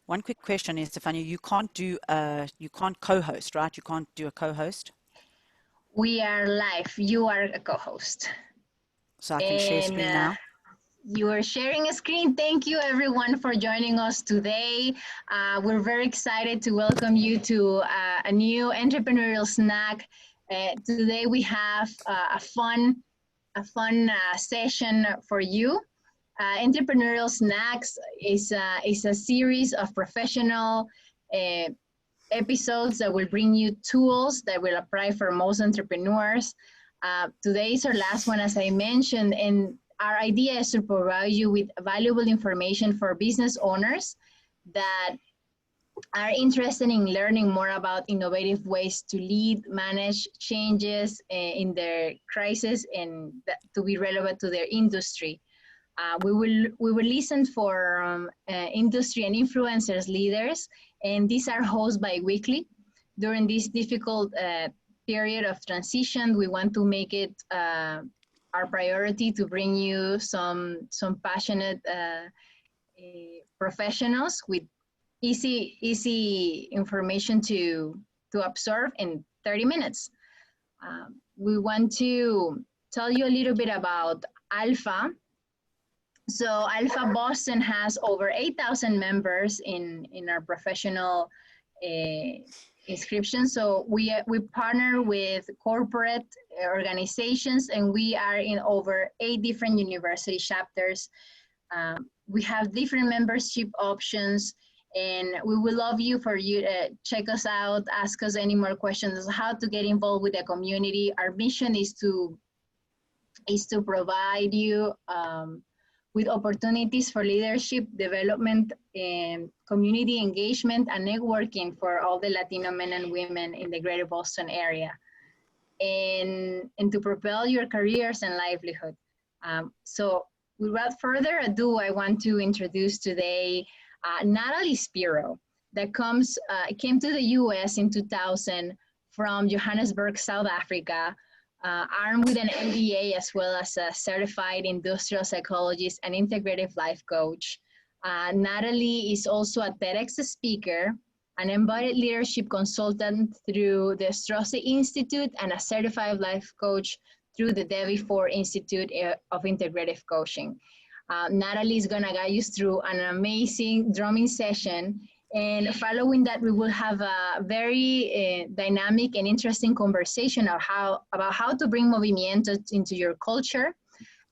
One quick question is, Stefania, you can't co-host, right? You can't do a co-host. We are live. You are a co-host. So I can share screen now. You are sharing a screen. Thank you everyone for joining us today. We're very excited to welcome you to a new entrepreneurial snack. Today we have a fun session for you. Entrepreneurial Snacks is a series of professional episodes that will bring you tools that will apply for most entrepreneurs. Today is our last one, as I mentioned, and our idea is to provide you with valuable information for business owners that are interested in learning more about innovative ways to lead, manage changes in their crisis and to be relevant to their industry. We will listen for industry and influencers leaders, and these are hosted bi-weekly. During this difficult period of transition, we want to make it our priority to bring you some passionate professionals with easy information to absorb in 30 minutes. We want to tell you a little bit about ALPFA. So ALPFA Boston has over 8,000 members in our professional inscription. So we partner with corporate organizations, and we are in over 8 different university chapters. We have different membership options, and we would love you to check us out, ask us any more questions, how to get involved with the community. Our mission is to provide you with opportunities for leadership development and community engagement and networking for all the Latino men and women in the greater Boston area, and to propel your careers and livelihood. So without further ado, I want to introduce today Natalie Spiro, that came to the US in 2000 from Johannesburg, South Africa, armed with an MBA as well as a certified industrial psychologist and integrative life coach. Natalie is also a TEDx speaker, an embodied leadership consultant through the Strauss Institute, and a certified life coach through the Debbie Ford Institute of Integrative Coaching. Natalie is gonna guide you through an amazing drumming session, and following that, we will have a very dynamic and interesting conversation about how to bring Movimiento into your culture.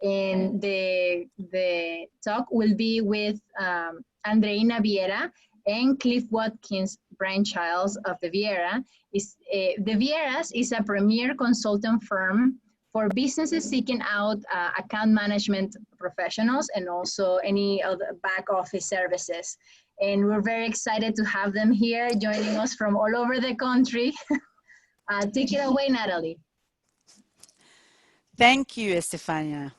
And the talk will be with Andreina Viera and Cliff Watkins, brainchilds of the Viera. The Vieras is a premier consultant firm for businesses seeking out account management professionals and also any other back office services. And we're very excited to have them here joining us from all over the country. Take it away, Natalie. Thank you, Estefania.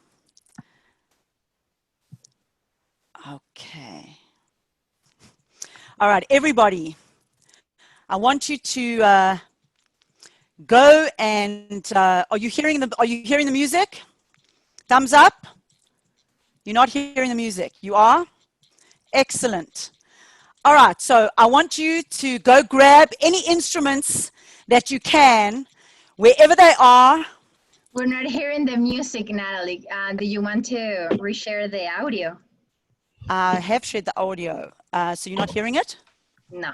Okay. All right, everybody. I want you to go and are you hearing the music? Thumbs up. You're not hearing the music. You are? Excellent. All right, so I want you to go grab any instruments that you can, wherever they are. We're not hearing the music, Natalie. Do you want to reshare the audio? I have shared the audio. So you're not hearing it? No.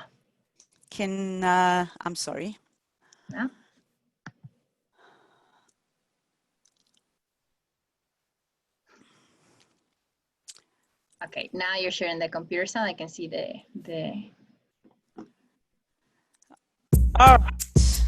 I'm sorry. No. Okay, now you're sharing the computer sound. I can see the. All right.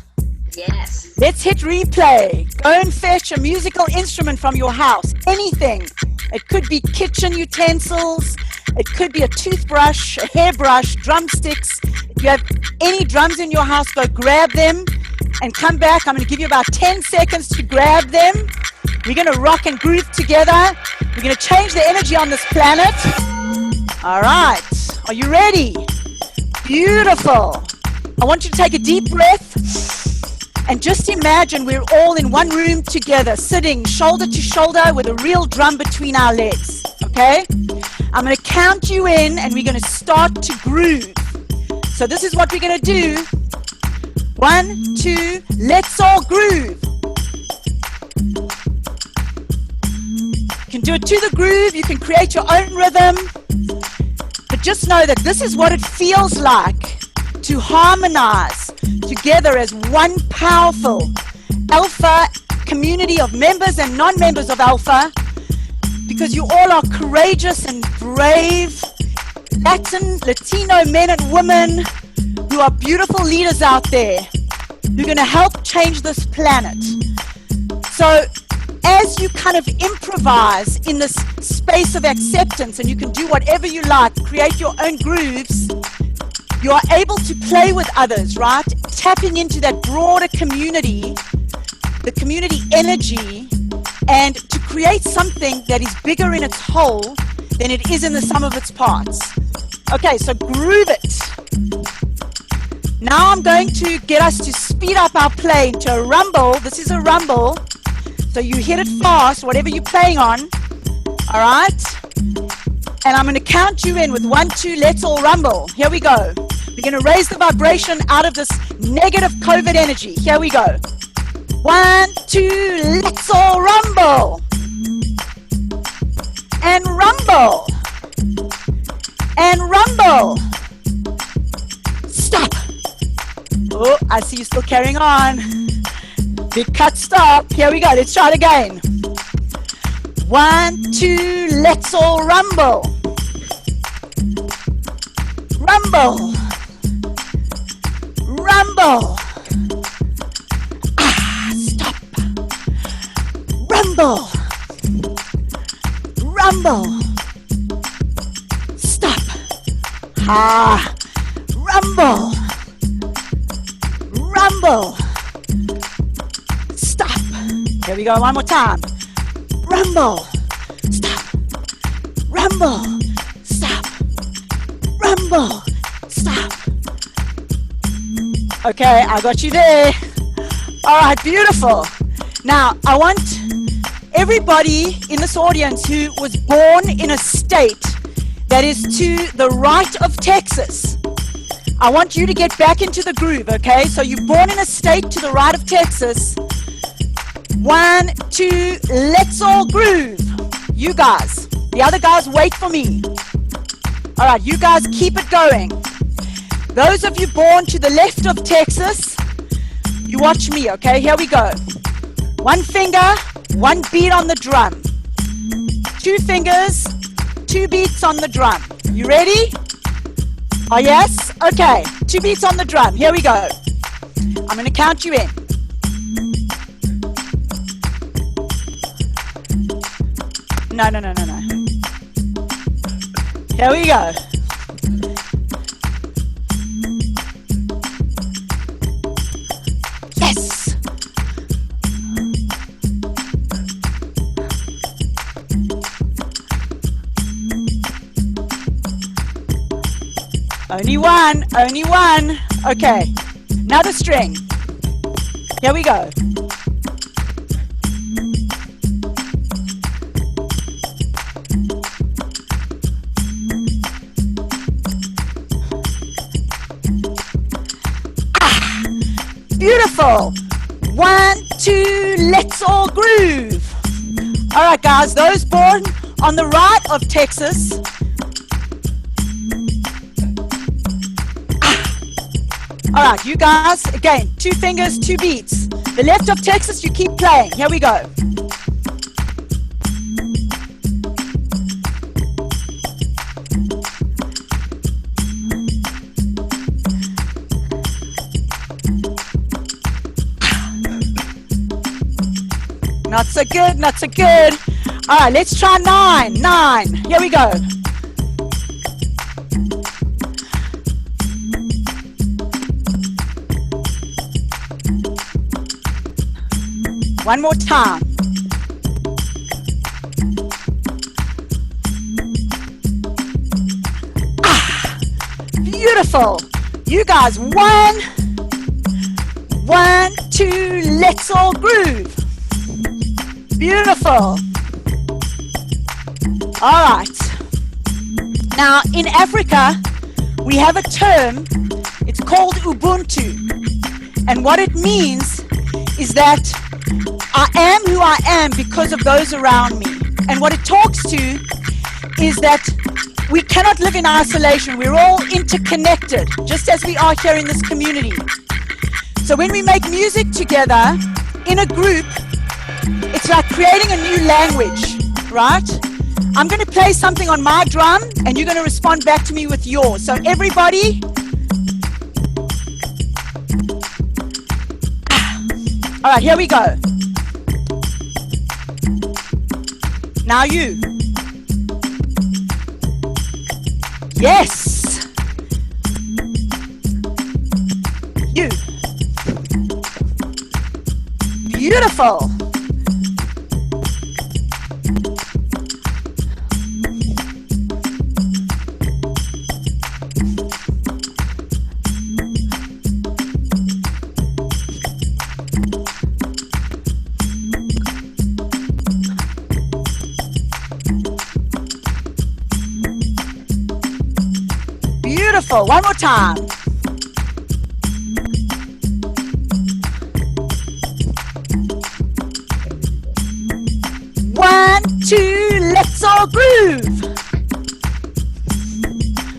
Yes. Let's hit replay. Go and fetch a musical instrument from your house. Anything. It could be kitchen utensils. It could be a toothbrush, a hairbrush, drumsticks. If you have any drums in your house, go grab them and come back. I'm going to give you about 10 seconds to grab them. We're going to rock and groove together. We're going to change the energy on this planet. All right. Are you ready? Beautiful. I want you to take a deep breath and just imagine we're all in one room together, sitting shoulder to shoulder with a real drum between our legs, okay? I'm going to count you in and we're going to start to groove. So this is what we're going to do. 1, 2, let's all groove. You can do it to the groove. You can create your own rhythm. But just know that this is what it feels like to harmonize together as one powerful ALPFA community of members and non-members of ALPFA, because you all are courageous and brave Latino men and women who are beautiful leaders out there who are going to help change this planet. So as you kind of improvise in this space of acceptance, and you can do whatever you like, create your own grooves, you are able to play with others, right? Tapping into that broader community, the community energy, and to create something that is bigger in its whole than it is in the sum of its parts. Okay, so groove it. Now I'm going to get us to speed up our play into a rumble. This is a rumble. So you hit it fast, whatever you're playing on. All right? And I'm going to count you in with 1, 2, let's all rumble. Here we go. We're going to raise the vibration out of this negative COVID energy. Here we go. 1, 2, let's all rumble. And rumble. And rumble. Stop. Oh, I see you still carrying on. Big cut, stop. Here we go. Let's try it again. 1, 2, let's all rumble. Rumble. Rumble. Stop. Rumble. Rumble. Stop. Rumble. Rumble. Stop. Here we go. One more time. Rumble. Stop. Rumble. Stop. Rumble. Stop. Okay, I got you there. All right, beautiful. Now, I want everybody in this audience who was born in a state that is to the right of Texas, I want you to get back into the groove, okay? So you're born in a state to the right of Texas. 1, 2, let's all groove. You guys. The other guys, wait for me. All right, you guys keep it going. Those of you born to the left of Texas, you watch me, okay? Here we go. 1 finger, 1 beat on the drum. 2 fingers, 2 beats on the drum. You ready? Oh, yes? Okay. 2 beats on the drum. Here we go. I'm going to count you in. No. Here we go. Yes! Only one. Okay, another string. Here we go. Beautiful. 1, 2, let's all groove. All right, guys, those born on the right of Texas, all right, you guys, again, 2 fingers, 2 beats. The left of Texas, you keep playing. Here we go. Not so good. All right, let's try 9. Here we go. One more time. Beautiful. You guys, 1, 2, let's all groove. Beautiful. All right. Now, in Africa, we have a term, it's called Ubuntu. And what it means is that I am who I am because of those around me. And what it talks to is that we cannot live in isolation. We're all interconnected, just as we are here in this community. So when we make music together in a group, it's like creating a new language, right? I'm going to play something on my drum, and you're going to respond back to me with yours. So everybody, all right, here we go. Now you. Yes. You. Beautiful. Beautiful. One more time. One, two, let's all groove.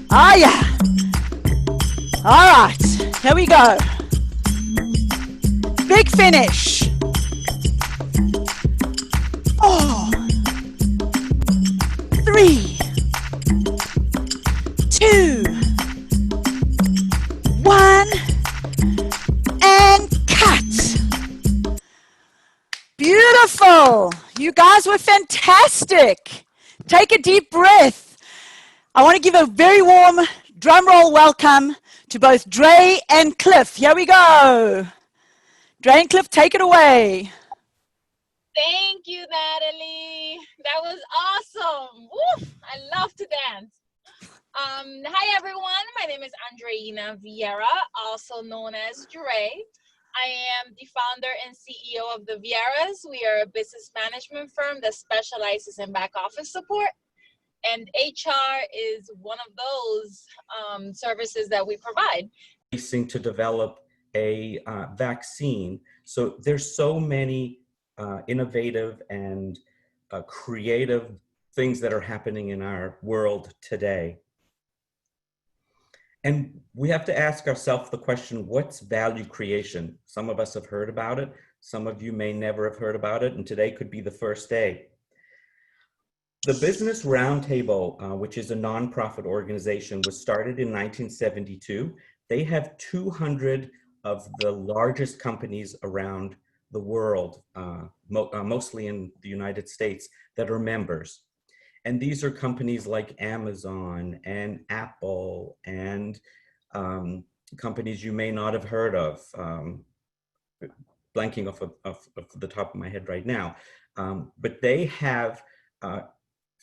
Oh yeah. All right, here we go. Big finish. 4, 3, 2, 1, and cut. Beautiful. You guys were fantastic. Take a deep breath. I want to give a very warm drum roll welcome to both Dre and Cliff. Here we go. Dre and Cliff, take it away. Thank you, Natalie. That was awesome. Woo! I love to dance. Hi, everyone. My name is Andreina Viera, also known as Dre. I am the founder and CEO of the Vieras. We are a business management firm that specializes in back office support. And HR is one of those services that we provide. Racing to develop a vaccine. So there's so many innovative and creative things that are happening in our world today. And we have to ask ourselves the question, what's value creation? Some of us have heard about it. Some of you may never have heard about it, and today could be the first day. The Business Roundtable, which is a nonprofit organization, was started in 1972. They have 200 of the largest companies around the world, mostly in the United States, that are members. And these are companies like Amazon and Apple and companies you may not have heard of, blanking off the top of my head right now. But they have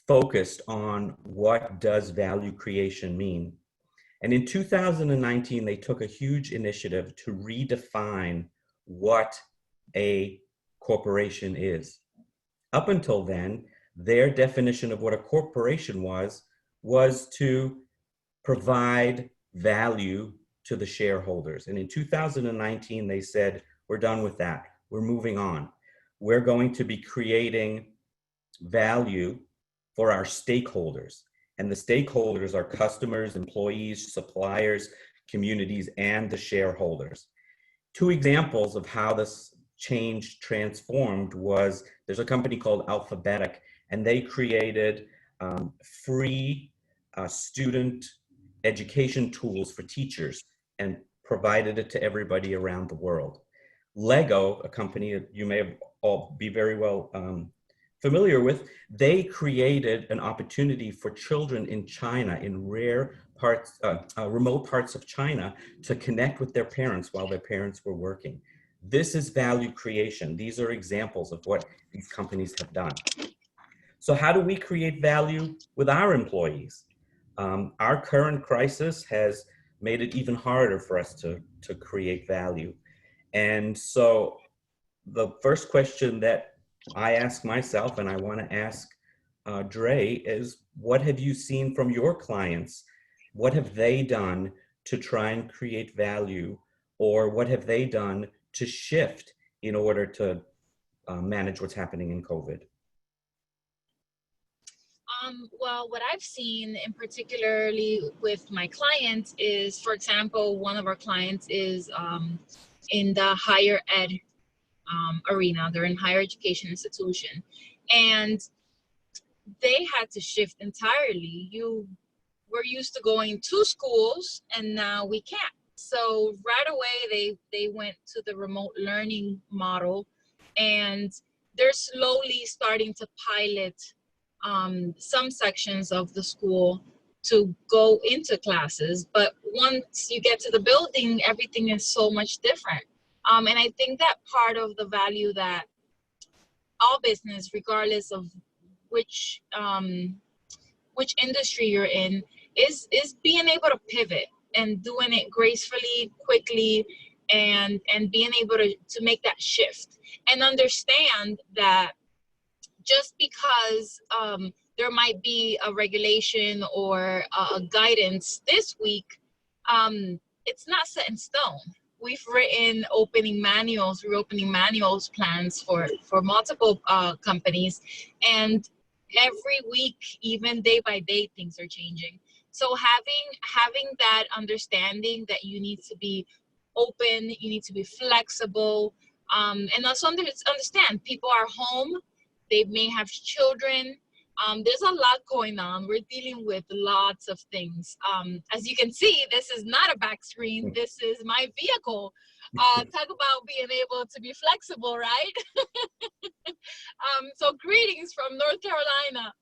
focused on what does value creation mean. And in 2019, they took a huge initiative to redefine what a corporation is. Up until then, their definition of what a corporation was to provide value to the shareholders. And in 2019, they said, we're done with that. We're moving on. We're going to be creating value for our stakeholders. And the stakeholders are customers, employees, suppliers, communities, and the shareholders. Two examples of how this change transformed was, there's a company called ALPFA, and they created free student education tools for teachers and provided it to everybody around the world. Lego, a company that you may have all be very well familiar with, they created an opportunity for children in China, in rare parts, remote parts of China, to connect with their parents while their parents were working. This is value creation. These are examples of what these companies have done. So how do we create value with our employees? Our current crisis has made it even harder for us to create value. And so the first question that I ask myself, and I want to ask Dre, is what have you seen from your clients? What have they done to try and create value, or what have they done to shift in order to manage what's happening in COVID? Well, what I've seen, in particularly with my clients, is, for example, one of our clients is in the higher ed arena. They're in higher education institution, and they had to shift entirely. We're used to going to schools, and now we can't. So right away, they went to the remote learning model, and they're slowly starting to pilot some sections of the school to go into classes. But once you get to the building, everything is so much different. And I think that part of the value that all business, regardless of which industry you're in, is being able to pivot and doing it gracefully, quickly, and being able to make that shift and understand that just because there might be a regulation or a guidance this week, it's not set in stone. We've written reopening manuals plans for multiple companies, and every week, even day by day, things are changing. So having that understanding that you need to be open, you need to be flexible, and also understand people are home. They may have children. There's a lot going on. We're dealing with lots of things. As you can see, this is not a back screen. This is my vehicle. Talk about being able to be flexible, right? So greetings from North Carolina.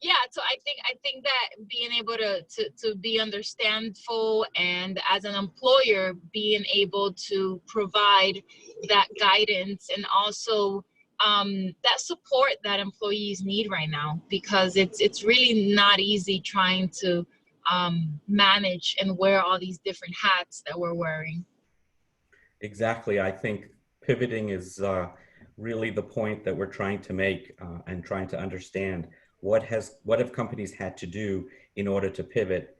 Yeah, so I think that being able to be understandful, and as an employer, being able to provide that guidance and also that support that employees need right now, because it's really not easy trying to manage and wear all these different hats that we're wearing. Exactly. I think pivoting is really the point that we're trying to make, and trying to understand what have companies had to do in order to pivot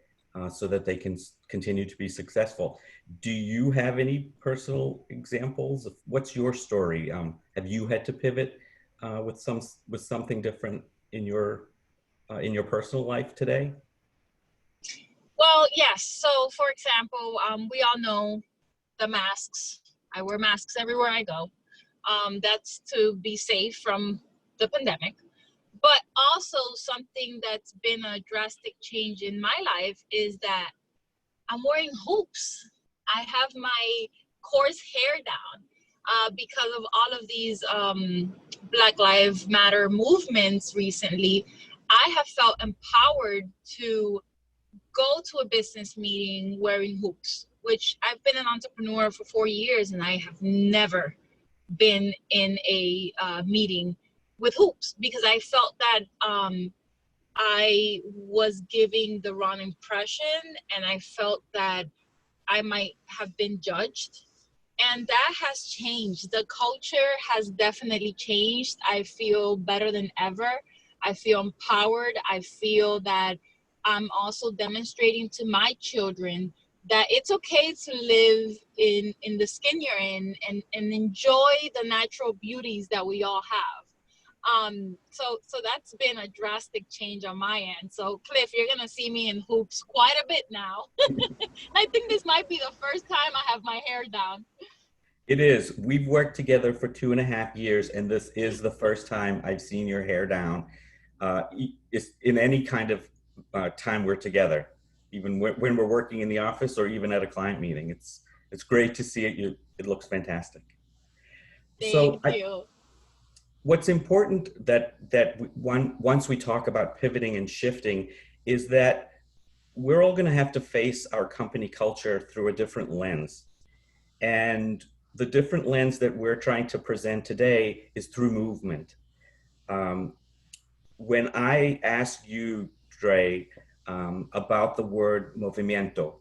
so that they can continue to be successful. Do you have any personal examples of what's your story? Have you had to pivot with something different in your personal life today? Well, yes. So, for example, we all know the masks. I wear masks everywhere I go. That's to be safe from the pandemic. But also something that's been a drastic change in my life is that I'm wearing hoops. I have my coarse hair down because of all of these Black Lives Matter movements recently. I have felt empowered to go to a business meeting wearing hoops, which I've been an entrepreneur for 4 years, and I have never been in a meeting with hoops, because I felt that I was giving the wrong impression, and I felt that I might have been judged. And that has changed. The culture has definitely changed. I feel better than ever. I feel empowered. I feel that I'm also demonstrating to my children that it's okay to live in the skin you're in, and enjoy the natural beauties that we all have. So that's been a drastic change on my end. So Cliff, you're gonna see me in hoops quite a bit now. I think this might be the first time I have my hair down. It is. We've worked together for 2.5 years, and this is the first time I've seen your hair down. It's in any kind of time we're together, even when we're working in the office or even at a client meeting. It's great to see it. It looks fantastic. Thank you. What's important once we talk about pivoting and shifting is that we're all going to have to face our company culture through a different lens. And the different lens that we're trying to present today is through movement. When I asked you, Dre, about the word movimiento,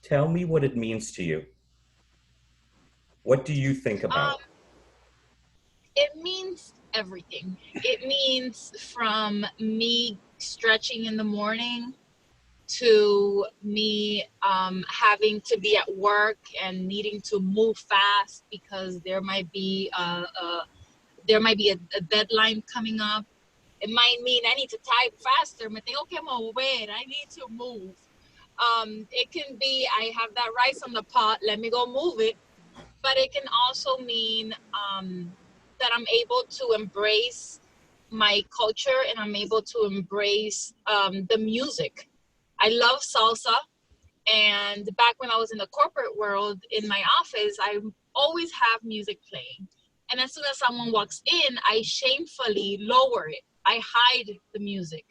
tell me what it means to you. What do you think about? It means everything. It means from me stretching in the morning to me having to be at work and needing to move fast because there might be a deadline coming up. It might mean I need to type faster. Me tengo que mover. I need to move. It can be I have that rice on the pot. Let me go move it. But it can also mean that I'm able to embrace my culture and I'm able to embrace the music. I love salsa. And back when I was in the corporate world, in my office, I always have music playing. And as soon as someone walks in, I shamefully lower it. I hide the music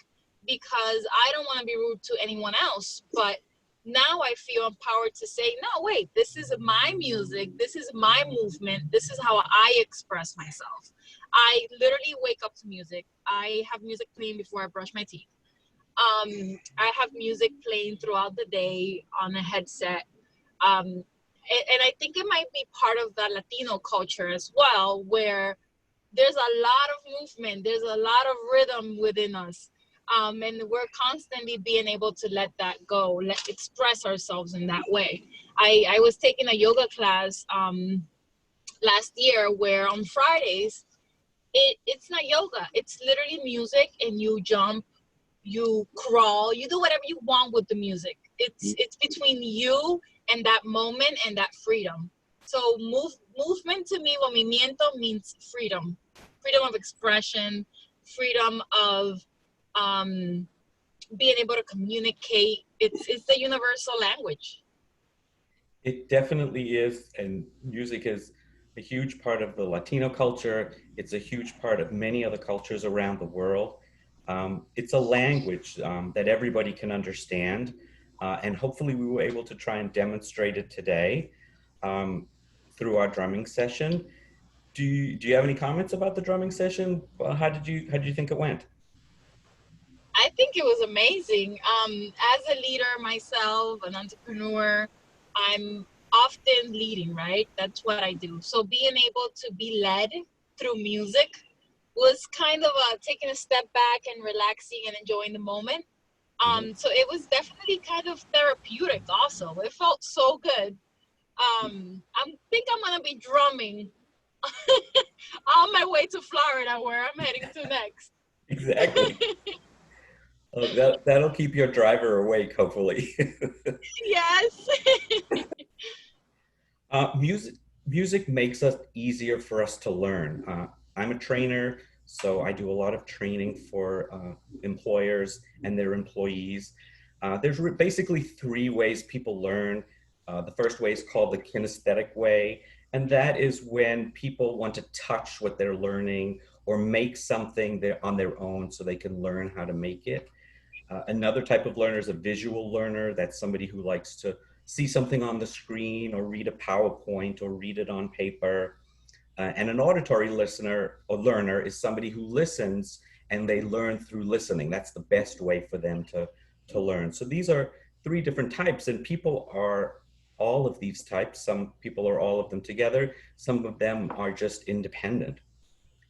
because I don't want to be rude to anyone else. But now I feel empowered to say, no, wait, this is my music. This is my movement. This is how I express myself. I literally wake up to music. I have music playing before I brush my teeth. I have music playing throughout the day on a headset. And I think it might be part of the Latino culture as well, where there's a lot of movement, there's a lot of rhythm within us. And we're constantly being able to let that go, express ourselves in that way. I was taking a yoga class last year where on Fridays, it's not yoga, it's literally music and you jump, you crawl, you do whatever you want with the music. It's between you and that moment and that freedom. So movement to me, movimiento means freedom of expression, freedom of being able to communicate. It's the universal language. It definitely is, and music is a huge part of the Latino culture. It's a huge part of many other cultures around the world. It's a language that everybody can understand, and hopefully we were able to try and demonstrate it today through our drumming session. Do you have any comments about the drumming session? How did you think it went? I think it was amazing. As a leader myself, an entrepreneur, I'm often leading, right? That's what I do. So being able to be led through music was kind of taking a step back and relaxing and enjoying the moment. So it was definitely kind of therapeutic also. It felt so good. I think I'm gonna be drumming on my way to Florida, where I'm heading to next. Exactly. That'll keep your driver awake, hopefully. Yes. Music makes it easier for us to learn. I'm a trainer, so I do a lot of training for employers and their employees. There's basically three ways people learn. The first way is called the kinesthetic way, and that is when people want to touch what they're learning or make something on their own so they can learn how to make it. Another type of learner is a visual learner. That's somebody who likes to see something on the screen or read a PowerPoint or read it on paper. And an auditory listener or learner is somebody who listens and they learn through listening. That's the best way for them to learn. So these are three different types, and people are all of these types. Some people are all of them together. Some of them are just independent.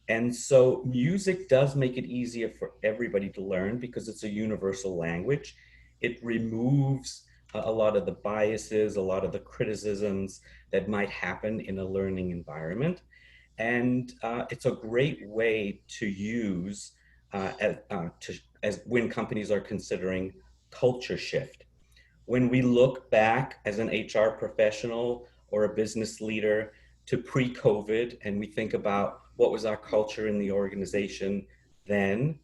And so music does make it easier for everybody to learn because it's a universal language. It removes a lot of the biases, a lot of the criticisms that might happen in a learning environment. And it's a great way to use as when companies are considering culture shift. When we look back as an HR professional or a business leader to pre-COVID, and we think about what was our culture in the organization then,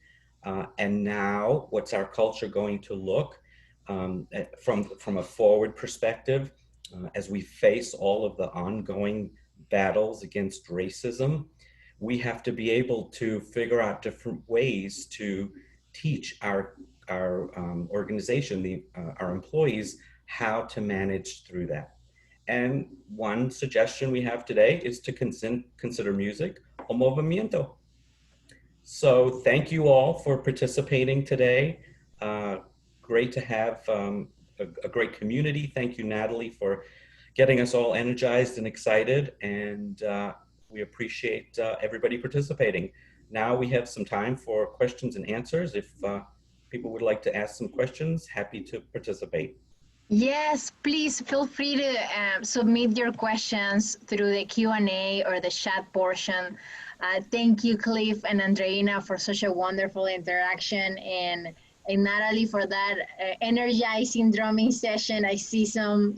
and now what's our culture going to look from a forward perspective as we face all of the ongoing battles against racism. We have to be able to figure out different ways to teach our organization, our employees, how to manage through that. And one suggestion we have today is to consider music a movimiento. So thank you all for participating today. Great to have a great community. Thank you, Natalie, for getting us all energized and excited. And we appreciate everybody participating. now we have some time for questions and answers. If people would like to ask some questions, happy to participate. Yes, please feel free to submit your questions through the Q&A or the chat portion. Thank you, Cliff and Andreina, for such a wonderful interaction, and Natalie for that energizing drumming session. I see some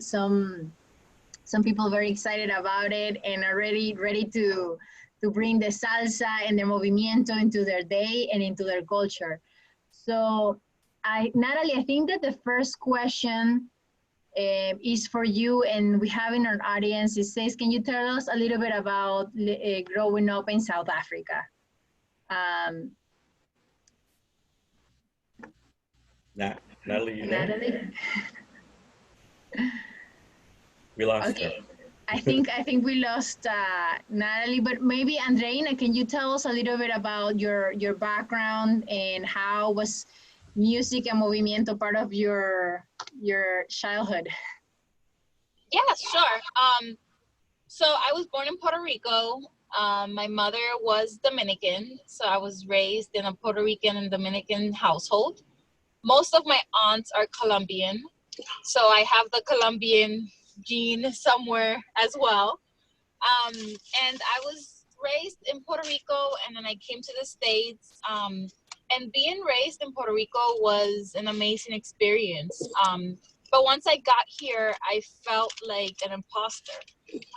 people very excited about it and are ready to bring the salsa and the movimiento into their day and into their culture. So, Natalie, I think that the first question is for you, and we have in our audience. It says, can you tell us a little bit about growing up in South Africa? Natalie, you there? Natalie? We lost Okay. her. I think we lost Natalie, but maybe Andreina, can you tell us a little bit about your background and how was music and movimiento part of your childhood? Yeah, sure. So I was born in Puerto Rico. My mother was Dominican, so I was raised in a Puerto Rican and Dominican household. Most of my aunts are Colombian, so I have the Colombian gene somewhere as well. And I was raised in Puerto Rico, and then I came to the States. And being raised in Puerto Rico was an amazing experience. But once I got here, I felt like an imposter.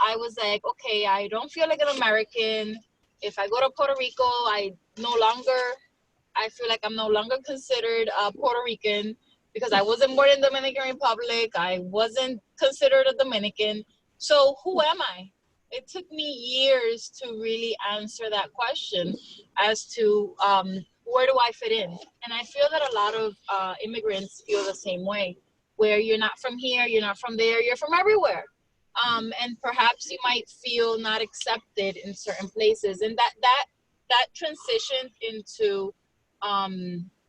I was like, okay, I don't feel like an American. If I go to Puerto Rico, I feel like I'm no longer considered a Puerto Rican because I wasn't born in the Dominican Republic. I wasn't considered a Dominican. So who am I? It took me years to really answer that question as to where do I fit in? And I feel that a lot of immigrants feel the same way, where you're not from here, you're not from there, you're from everywhere. And perhaps you might feel not accepted in certain places. And that transitioned into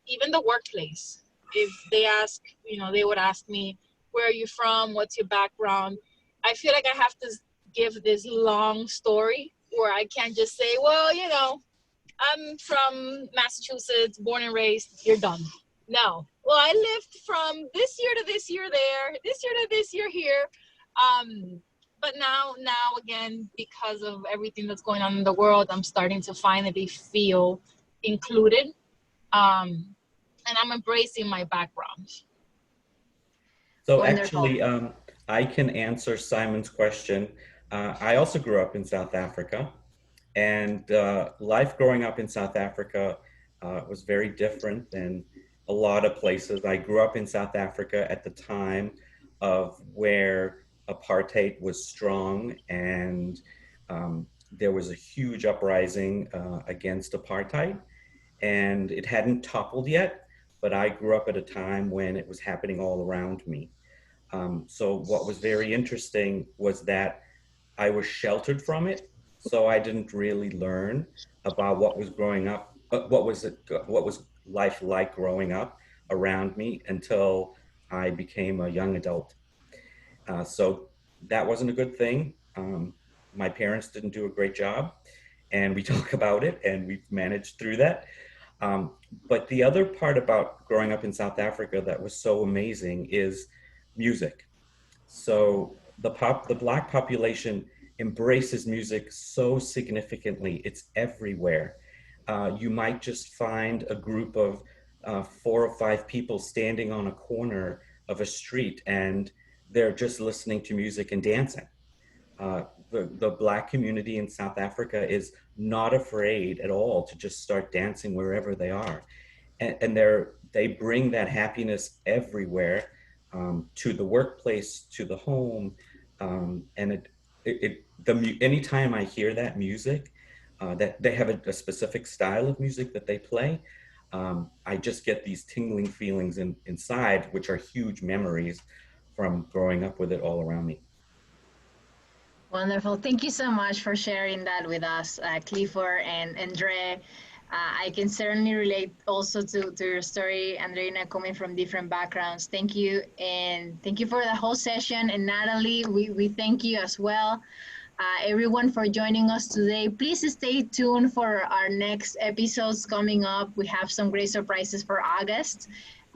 even the workplace. If they ask, they would ask me, where are you from? What's your background? I feel like I have to give this long story where I can't just say, well, I'm from Massachusetts, born and raised, you're done. No. Well, I lived from this year to this year there, this year to this year here. But now again, because of everything that's going on in the world, I'm starting to finally feel included. And I'm embracing my background. So Wonderful. actually, I can answer Simon's question. I also grew up in South Africa, and life growing up in South Africa was very different than a lot of places. I grew up in South Africa at the time of where apartheid was strong, and there was a huge uprising against apartheid, and it hadn't toppled yet, but I grew up at a time when it was happening all around me. So what was very interesting was that I was sheltered from it, so I didn't really learn about what was growing up, what was life like growing up around me until I became a young adult. So that wasn't a good thing. My parents didn't do a great job, and we talk about it, and we've managed through that. But the other part about growing up in South Africa that was so amazing is music. So the Black population embraces music so significantly. It's everywhere. You might just find a group of 4 or 5 people standing on a corner of a street, and they're just listening to music and dancing. The Black community in South Africa is not afraid at all to just start dancing wherever they are. And they bring that happiness everywhere, to the workplace, to the home. And anytime I hear that music, that they have a specific style of music that they play, I just get these tingling feelings inside, which are huge memories from growing up with it all around me. Wonderful. Thank you so much for sharing that with us, Clifford and Andre. I can certainly relate also to your story, Andreina, coming from different backgrounds. Thank you. And thank you for the whole session. And Natalie, we thank you as well. everyone for joining us today. Please stay tuned for our next episodes coming up. We have some great surprises for August,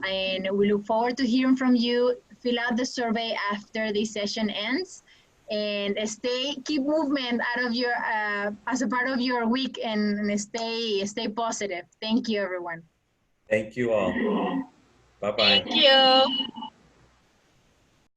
and we look forward to hearing from you. Fill out the survey after this session ends, and keep movement out of your as a part of your week, and stay positive. Thank you, everyone. Thank you all. Bye-bye. Thank you.